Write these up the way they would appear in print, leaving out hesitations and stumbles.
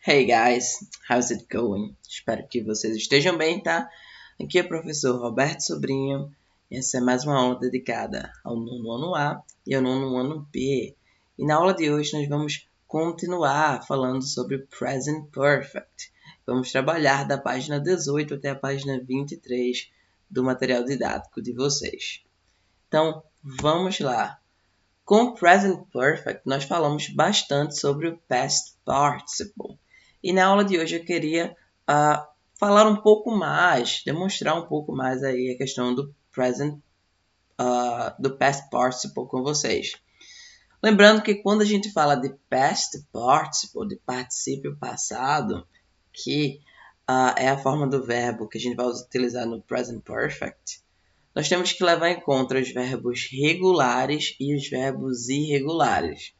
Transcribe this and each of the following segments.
Hey guys, how's it going? Espero que vocês estejam bem, tá? Aqui é o professor Roberto Sobrinho e essa é mais uma aula dedicada ao nono ano A e ao nono ano B. E na aula de hoje nós vamos continuar falando sobre o Present Perfect. Vamos trabalhar da página 18 até a página 23 do material didático de vocês. Então, vamos lá. Com o Present Perfect, nós falamos bastante sobre o Past Participle. E na aula de hoje eu queria falar um pouco mais, demonstrar um pouco mais aí a questão do do Past Participle com vocês. Lembrando que quando a gente fala de Past Participle, de particípio passado, que é a forma do verbo que a gente vai utilizar no Present Perfect, nós temos que levar em conta os verbos regulares e os verbos irregulares.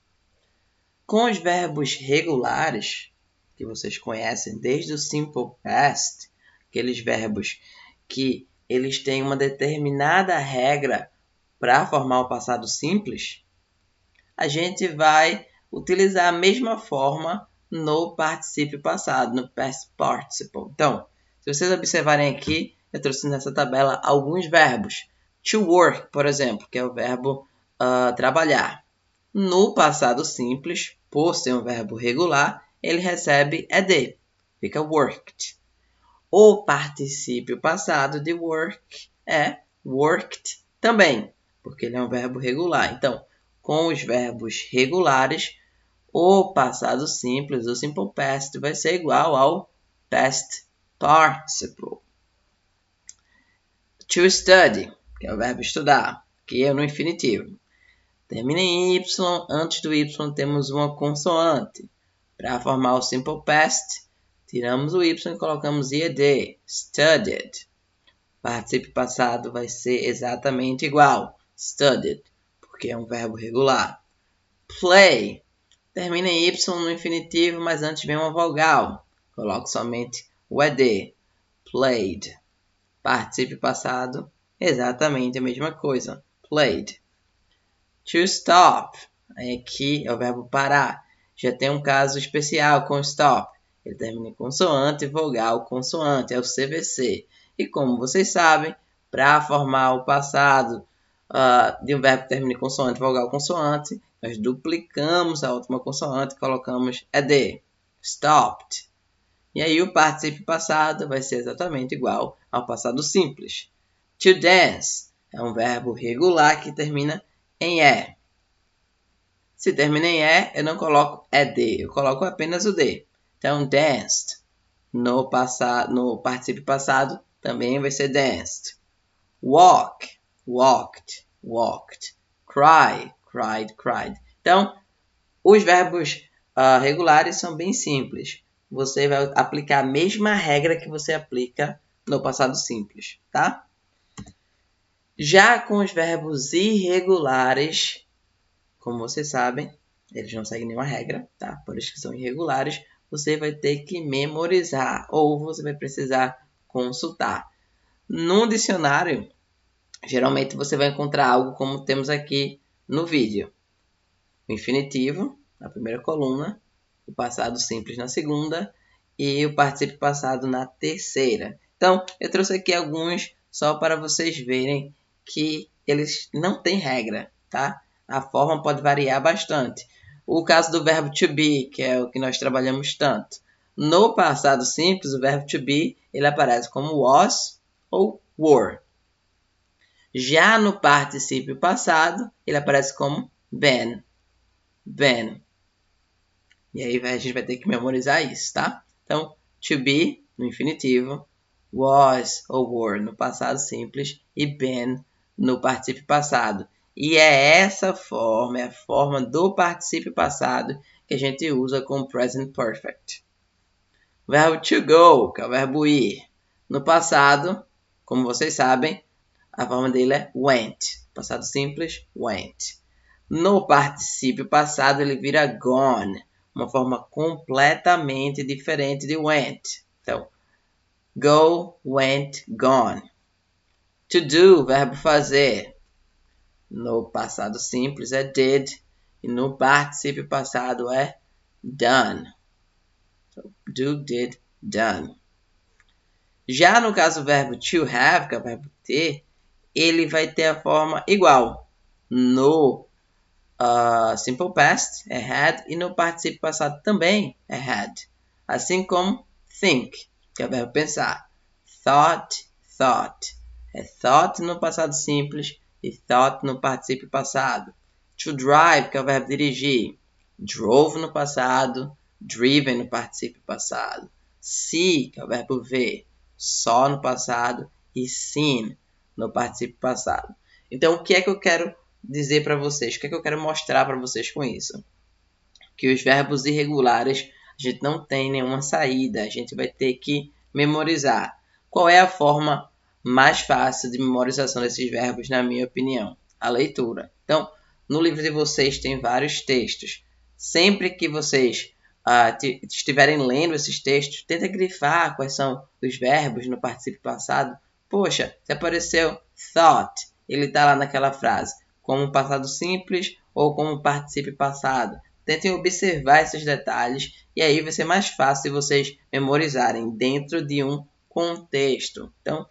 Com os verbos regulares, que vocês conhecem desde o Simple Past, aqueles verbos que eles têm uma determinada regra para formar o passado simples, a gente vai utilizar a mesma forma no particípio passado, no Past Participle. Então, se vocês observarem aqui, eu trouxe nessa tabela alguns verbos. To work, por exemplo, que é o verbo trabalhar. No passado simples, por ser um verbo regular, ele recebe ed, fica worked. O particípio passado de work é worked também, porque ele é um verbo regular. Então, com os verbos regulares, o passado simples, o simple past, vai ser igual ao past participle. To study, que é o verbo estudar, que é no infinitivo. Termina em Y, antes do Y temos uma consoante. Para formar o simple past, tiramos o Y e colocamos ed, studied. Particípio passado vai ser exatamente igual, studied, porque é um verbo regular. Play, termina em Y no infinitivo, mas antes vem uma vogal. Coloco somente o ed, played. Particípio passado, exatamente a mesma coisa, played. To stop, aqui é o verbo parar. Já tem um caso especial com stop. Ele termina em consoante, vogal, consoante, é o CVC. E como vocês sabem, para formar o passado de um verbo que termina em consoante, vogal, consoante, nós duplicamos a última consoante e colocamos ed, stopped. E aí o particípio passado vai ser exatamente igual ao passado simples. To dance é um verbo regular que termina em e. Se termina em e, eu não coloco ed, eu coloco apenas o d. Então, danced. No particípio passado, também vai ser danced. Walk, walked, walked. Cry, cried, cried. Então, os verbos regulares são bem simples. Você vai aplicar a mesma regra que você aplica no passado simples, tá? Já com os verbos irregulares, como vocês sabem, eles não seguem nenhuma regra, tá? Por isso que são irregulares, você vai ter que memorizar ou você vai precisar consultar. No dicionário, geralmente você vai encontrar algo como temos aqui no vídeo. O infinitivo, na primeira coluna, o passado simples na segunda e o particípio passado na terceira. Então, eu trouxe aqui alguns só para vocês verem que eles não têm regra, tá? A forma pode variar bastante. O caso do verbo to be, que é o que nós trabalhamos tanto. No passado simples, o verbo to be ele aparece como was ou were. Já no particípio passado, ele aparece como been. Been. E aí a gente vai ter que memorizar isso, tá? Então, to be no infinitivo, was ou were no passado simples e been no particípio passado. E é essa forma, é a forma do particípio passado que a gente usa com o present perfect. O verbo to go, que é o verbo ir. No passado, como vocês sabem, a forma dele é went. Passado simples, went. No particípio passado, ele vira gone. Uma forma completamente diferente de went. Então, go, went, gone. To do, verbo fazer. No passado simples é did. E no particípio passado é done. So, do, did, done. Já no caso do verbo to have, que é o verbo ter, ele vai ter a forma igual. No simple past é had e no particípio passado também é had. Assim como think, que é o verbo pensar. Thought, thought. É thought no passado simples e thought no particípio passado. To drive, que é o verbo dirigir. Drove no passado, driven no particípio passado. See, que é o verbo ver. Saw no passado e seen no particípio passado. Então, o que é que eu quero dizer para vocês? O que é que eu quero mostrar para vocês com isso? Que os verbos irregulares, a gente não tem nenhuma saída. A gente vai ter que memorizar. Qual é a forma mais fácil de memorização desses verbos, na minha opinião? A leitura. Então, no livro de vocês tem vários textos. Sempre que vocês estiverem lendo esses textos, tenta grifar quais são os verbos no particípio passado. Poxa, se apareceu thought, ele está lá naquela frase, como passado simples ou como particípio passado. Tentem observar esses detalhes e aí vai ser mais fácil vocês memorizarem dentro de um contexto. Então,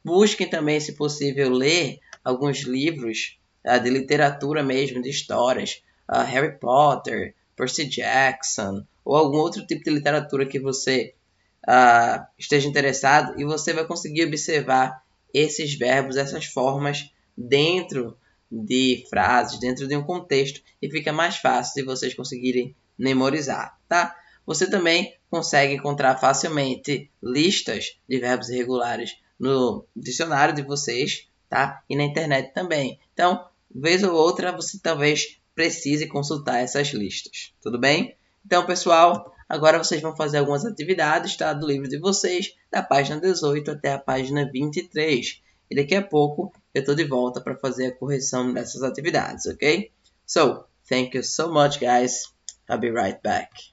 busquem também, se possível, ler alguns livros de literatura mesmo, de histórias. Harry Potter, Percy Jackson, ou algum outro tipo de literatura que você esteja interessado, e você vai conseguir observar esses verbos, essas formas dentro de frases, dentro de um contexto, e fica mais fácil de vocês conseguirem memorizar, tá? Você também consegue encontrar facilmente listas de verbos irregulares no dicionário de vocês, tá? E na internet também. Então, vez ou outra, você talvez precise consultar essas listas, tudo bem? Então, pessoal, agora vocês vão fazer algumas atividades, tá? Do livro de vocês, da página 18 até a página 23. E daqui a pouco eu estou de volta para fazer a correção dessas atividades, ok? So, thank you so much, guys. I'll be right back.